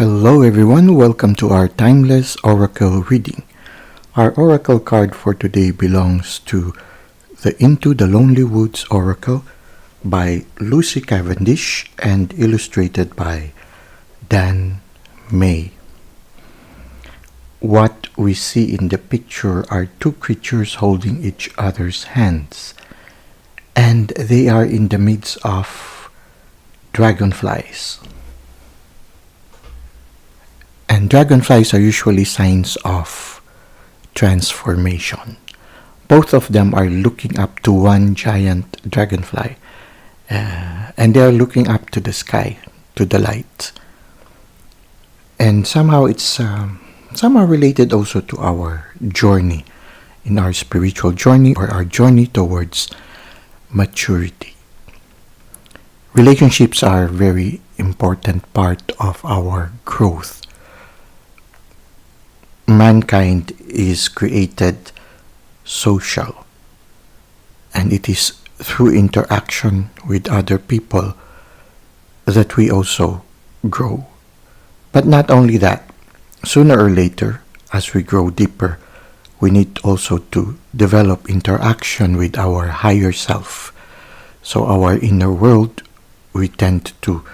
Hello everyone, welcome to our timeless oracle reading. Our oracle card for today belongs to the Into the Lonely Woods Oracle by Lucy Cavendish and illustrated by Dan May. What we see in the picture are two creatures holding each other's hands, and they are in the midst of dragonflies. And dragonflies are usually signs of transformation. Both of them are looking up to one giant dragonfly, and they are looking up to the sky, to the light. And somehow it's somehow related also to our journey, in our spiritual journey or our journey towards maturity. Relationships are a very important part of our growth. Mankind is created social, and it is through interaction with other people that we also grow. But not only that, sooner or later, as we grow deeper, we need also to develop interaction with our higher self. So our inner world, we tend to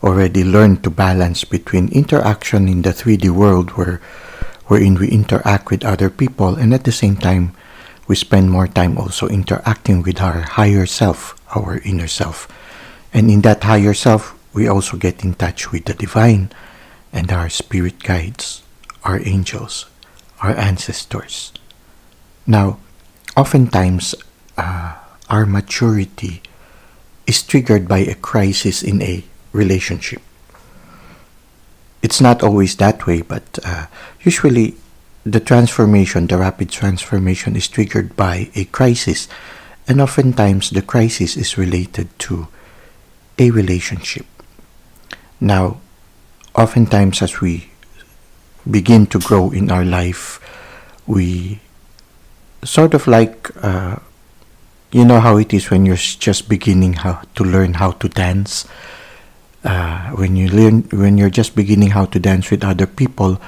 already learn to balance between interaction in the 3D world wherein we interact with other people, and at the same time we spend more time also interacting with our higher self, our inner self. And in that higher self, we also get in touch with the divine and our spirit guides, our angels, our ancestors. Now, oftentimes our maturity is triggered by a crisis in a relationship. It's not always that way, but usually the rapid transformation is triggered by a crisis, and oftentimes the crisis is related to a relationship. Now, oftentimes as we begin to grow in our life, we sort of like, you know how it is when you're just beginning to learn how to dance. When you're just beginning how to dance with other people,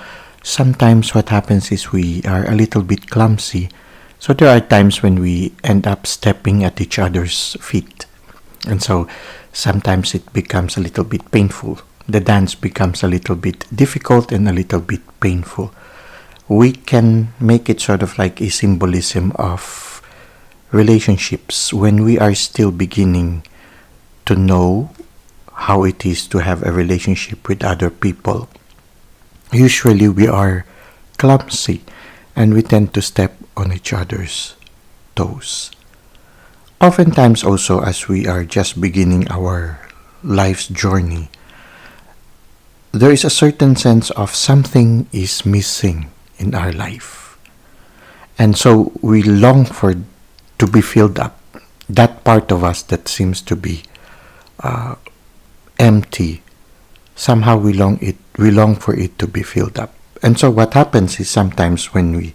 sometimes what happens is we are a little bit clumsy. So there are times when we end up stepping at each other's feet. And so sometimes it becomes a little bit painful. The dance becomes a little bit difficult and a little bit painful. We can make it sort of like a symbolism of relationships when we are still beginning to know how it is to have a relationship with other people. Usually we are clumsy and we tend to step on each other's toes. Oftentimes also, as we are just beginning our life's journey, there is a certain sense of something is missing in our life. And so we long to be filled up. That part of us that seems to be empty, somehow we long for it to be filled up. And so what happens is sometimes when we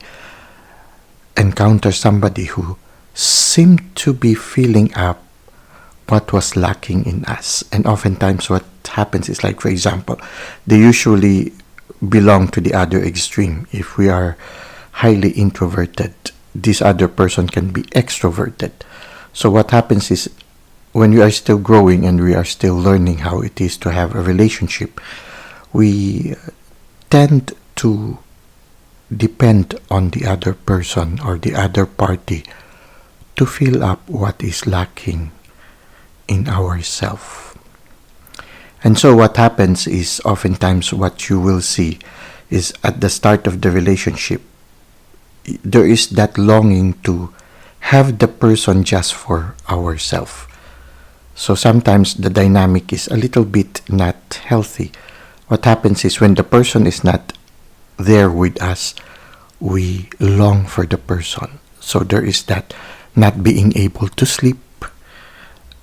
encounter somebody who seemed to be filling up what was lacking in us, and oftentimes what happens is, like, for example, they usually belong to the other extreme. If we are highly introverted, this other person can be extroverted. So what happens is, when we are still growing and we are still learning how it is to have a relationship, we tend to depend on the other person or the other party to fill up what is lacking in ourself. And so what happens is, oftentimes what you will see is, at the start of the relationship, there is that longing to have the person just for ourselves. So sometimes the dynamic is a little bit not healthy. What happens is, when the person is not there with us, we long for the person. So there is that not being able to sleep,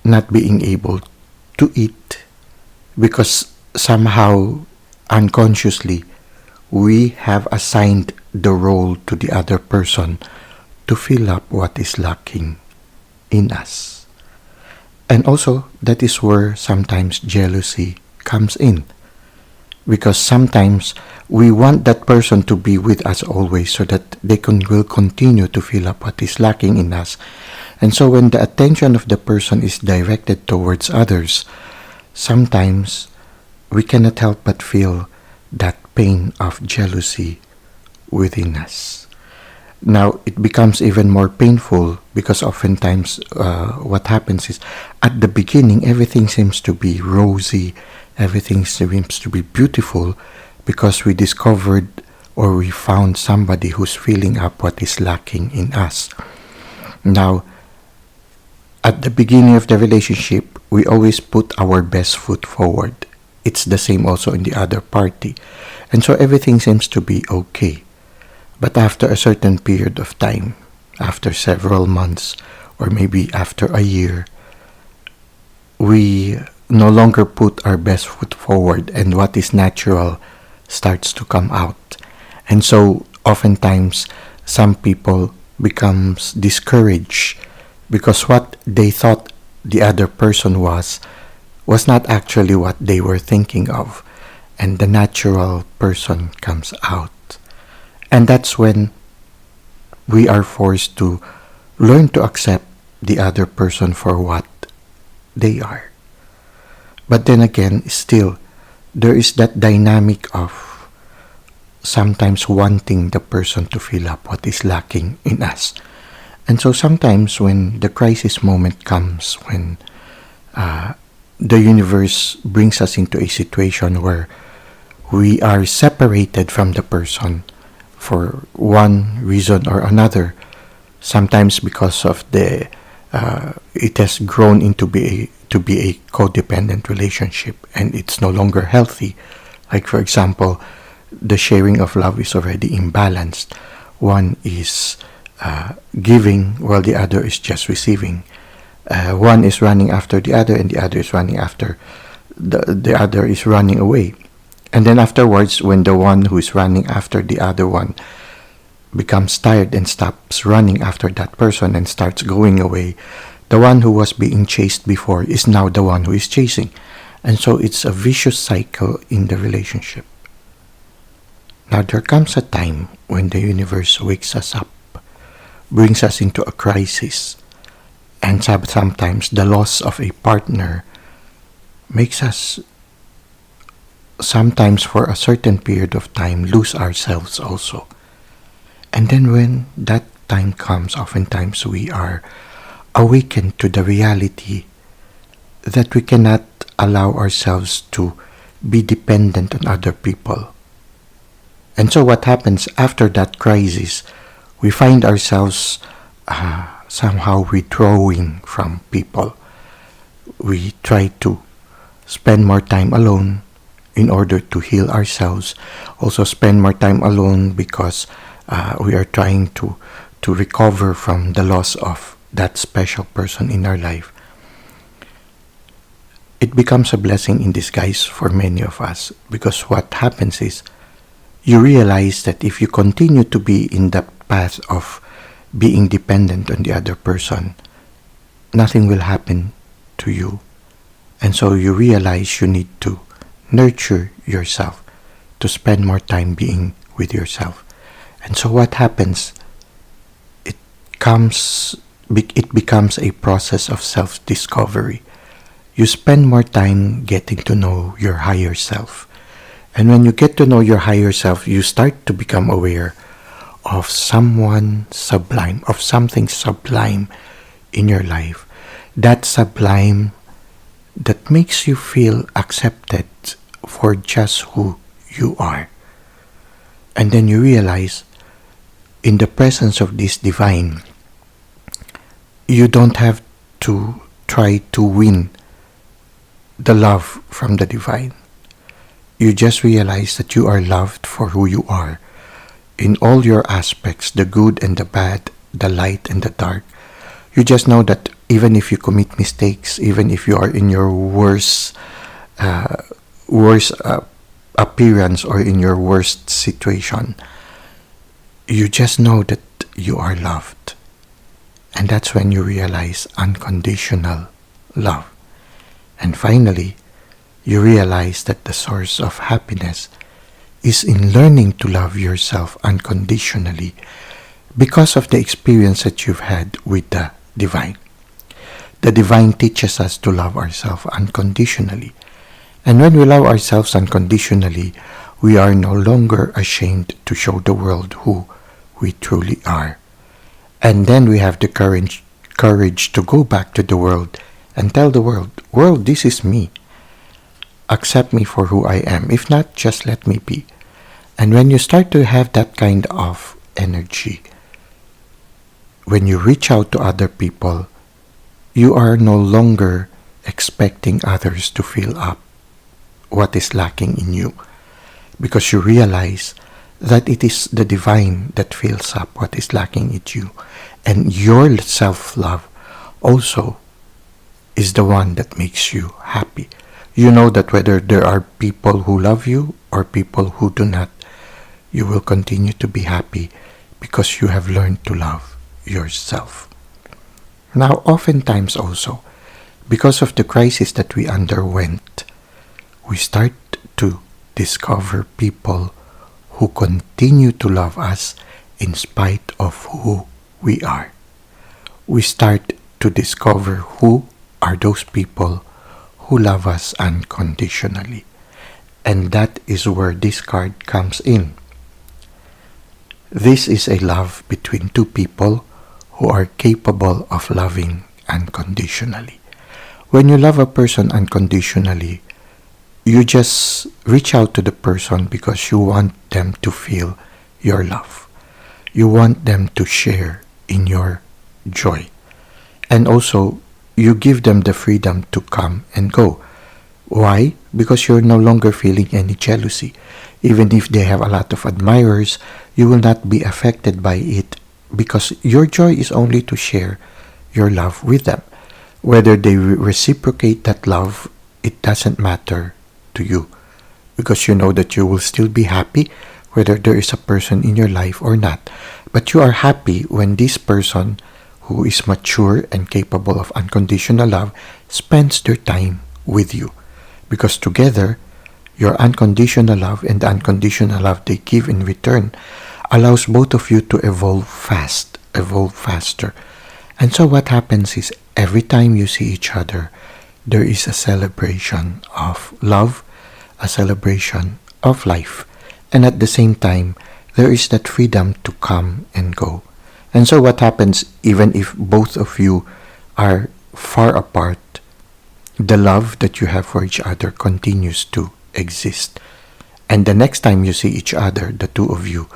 not being able to eat, because somehow unconsciously we have assigned the role to the other person to fill up what is lacking in us. And also, that is where sometimes jealousy comes in. because sometimes we want that person to be with us always so that will continue to fill up what is lacking in us. And so when the attention of the person is directed towards others, sometimes we cannot help but feel that pain of jealousy within us. Now, it becomes even more painful because oftentimes what happens is at the beginning, everything seems to be rosy, everything seems to be beautiful because we discovered or we found somebody who's filling up what is lacking in us. Now, at the beginning of the relationship, we always put our best foot forward. It's the same also in the other party. And so everything seems to be okay. But after a certain period of time, after several months, or maybe after a year, we no longer put our best foot forward, and what is natural starts to come out. And so oftentimes some people becomes discouraged because what they thought the other person was not actually what they were thinking of, and the natural person comes out. And that's when we are forced to learn to accept the other person for what they are. But then again, still, there is that dynamic of sometimes wanting the person to fill up what is lacking in us. And so sometimes when the crisis moment comes, when the universe brings us into a situation where we are separated from the person for one reason or another, sometimes because of it has grown into be a codependent relationship and it's no longer healthy. Like for example, the sharing of love is already imbalanced. One is giving while the other is just receiving. One is running after the other and the other is running after the other is running away. And then afterwards, when the one who is running after the other one becomes tired and stops running after that person and starts going away, the one who was being chased before is now the one who is chasing. And so it's a vicious cycle in the relationship. Now there comes a time when the universe wakes us up, brings us into a crisis, and sometimes the loss of a partner makes us sometimes for a certain period of time lose ourselves also. And then when that time comes, oftentimes we are awakened to the reality that we cannot allow ourselves to be dependent on other people. And so what happens after that crisis, we find ourselves somehow withdrawing from people. We try to spend more time alone in order to heal ourselves. Also spend more time alone because we are trying to recover from the loss of that special person in our life. It becomes a blessing in disguise for many of us, because what happens is you realize that if you continue to be in the path of being dependent on the other person, nothing will happen to you. And so you realize you need to nurture yourself, to spend more time being with yourself. And so what happens? It becomes a process of self-discovery. You spend more time getting to know your higher self. And when you get to know your higher self, you start to become aware of someone sublime, of something sublime in your life. That sublime that makes you feel accepted for just who you are. And then you realize, in the presence of this divine, you don't have to try to win the love from the divine. You just realize that you are loved for who you are, in all your aspects, the good and the bad, the light and the dark. You just know that even if you commit mistakes, even if you are in your worst appearance or in your worst situation, you just know that you are loved. And that's when you realize unconditional love. And finally, you realize that the source of happiness is in learning to love yourself unconditionally because of the experience that you've had with the divine. The divine teaches us to love ourselves unconditionally. And when we love ourselves unconditionally, we are no longer ashamed to show the world who we truly are. And then we have the courage to go back to the world and tell the world, this is me. Accept me for who I am. If not, just let me be. And when you start to have that kind of energy, when you reach out to other people, you are no longer expecting others to fill up what is lacking in you, because you realize that it is the divine that fills up what is lacking in you, and your self-love also is the one that makes you happy. You know that whether there are people who love you or people who do not, you will continue to be happy because you have learned to love yourself. Now, oftentimes also, because of the crisis that we underwent, we start to discover people who continue to love us in spite of who we are. We start to discover who are those people who love us unconditionally. And that is where this card comes in. This is a love between two people who are capable of loving unconditionally. When you love a person unconditionally, you just reach out to the person because you want them to feel your love. You want them to share in your joy. And also, you give them the freedom to come and go. Why? Because you're no longer feeling any jealousy. Even if they have a lot of admirers, you will not be affected by it because your joy is only to share your love with them. Whether they reciprocate that love, it doesn't matter to you, because you know that you will still be happy whether there is a person in your life or not. But you are happy when this person who is mature and capable of unconditional love spends their time with you, because together your unconditional love and the unconditional love they give in return allows both of you to evolve faster. And so what happens is every time you see each other, there is a celebration of love, a celebration of life. And at the same time, there is that freedom to come and go. And so what happens, even if both of you are far apart, the love that you have for each other continues to exist. And the next time you see each other, the two of you,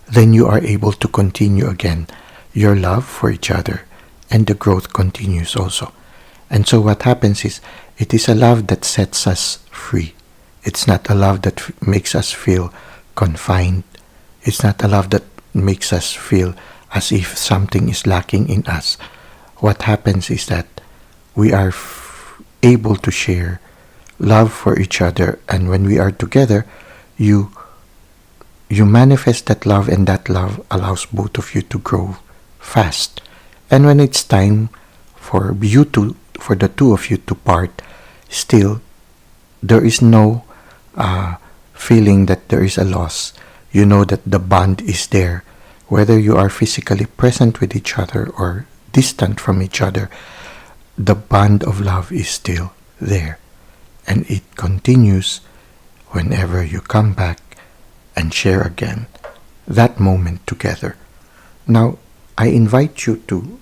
then you are able to continue again your love for each other, and the growth continues also. And so what happens is, it is a love that sets us free. It's not a love that makes us feel confined. It's not a love that makes us feel as if something is lacking in us. What happens is that we are able to share love for each other, and when we are together, you manifest that love, and that love allows both of you to grow fast. And when it's time for the two of you to part, still there is no feeling that there is a loss. You know that the bond is there, whether you are physically present with each other or distant from each other. The bond of love is still there, and it continues whenever you come back and share again that moment together. Now, I invite you to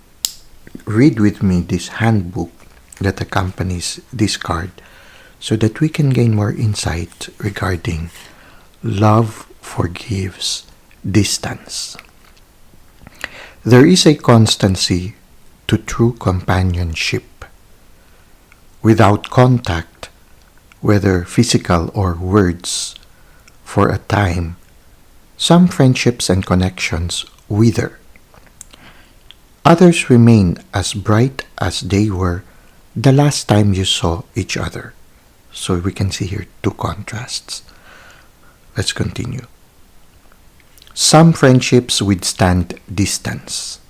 read with me this handbook that accompanies this card so that we can gain more insight regarding love forgives distance. There is a constancy to true companionship. Without contact, whether physical or words, for a time, some friendships and connections wither. Others remain as bright as they were the last time you saw each other. So we can see here two contrasts. Let's continue. Some friendships withstand distance,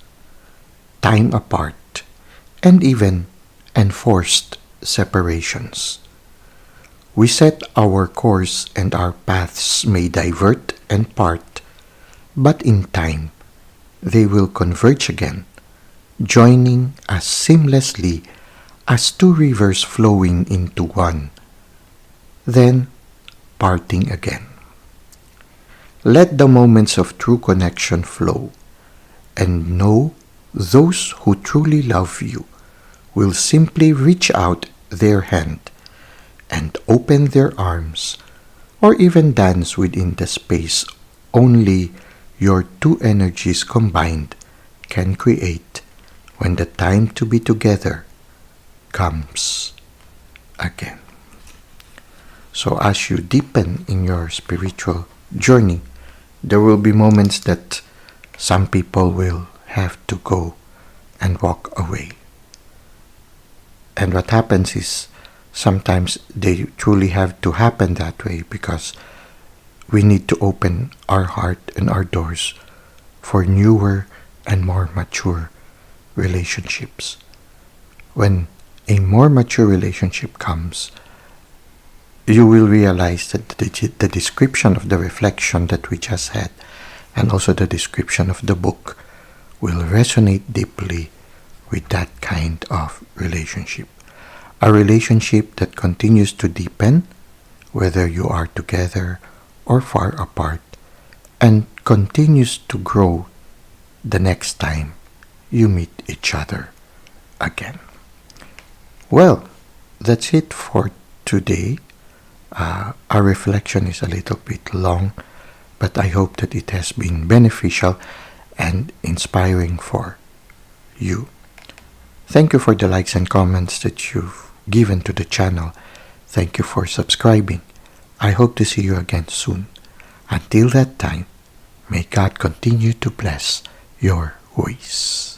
time apart, and even enforced separations. We set our course and our paths may divert and part, but in time they will converge again, joining as seamlessly as two rivers flowing into one, then parting again. Let the moments of true connection flow, and know those who truly love you will simply reach out their hand and open their arms, or even dance within the space only your two energies combined can create when the time to be together comes again. So as you deepen in your spiritual journey, there will be moments that some people will have to go and walk away. And what happens is sometimes they truly have to happen that way because we need to open our heart and our doors for newer and more mature relationships. When a more mature relationship comes, you will realize that the description of the reflection that we just had and also the description of the book will resonate deeply with that kind of relationship. A relationship that continues to deepen whether you are together or far apart, and continues to grow the next time you meet each other again. Well, that's it for today. Our reflection is a little bit long, but I hope that it has been beneficial and inspiring for you. Thank you for the likes and comments that you've given to the channel. Thank you for subscribing. I hope to see you again soon. Until that time, may God continue to bless your ways.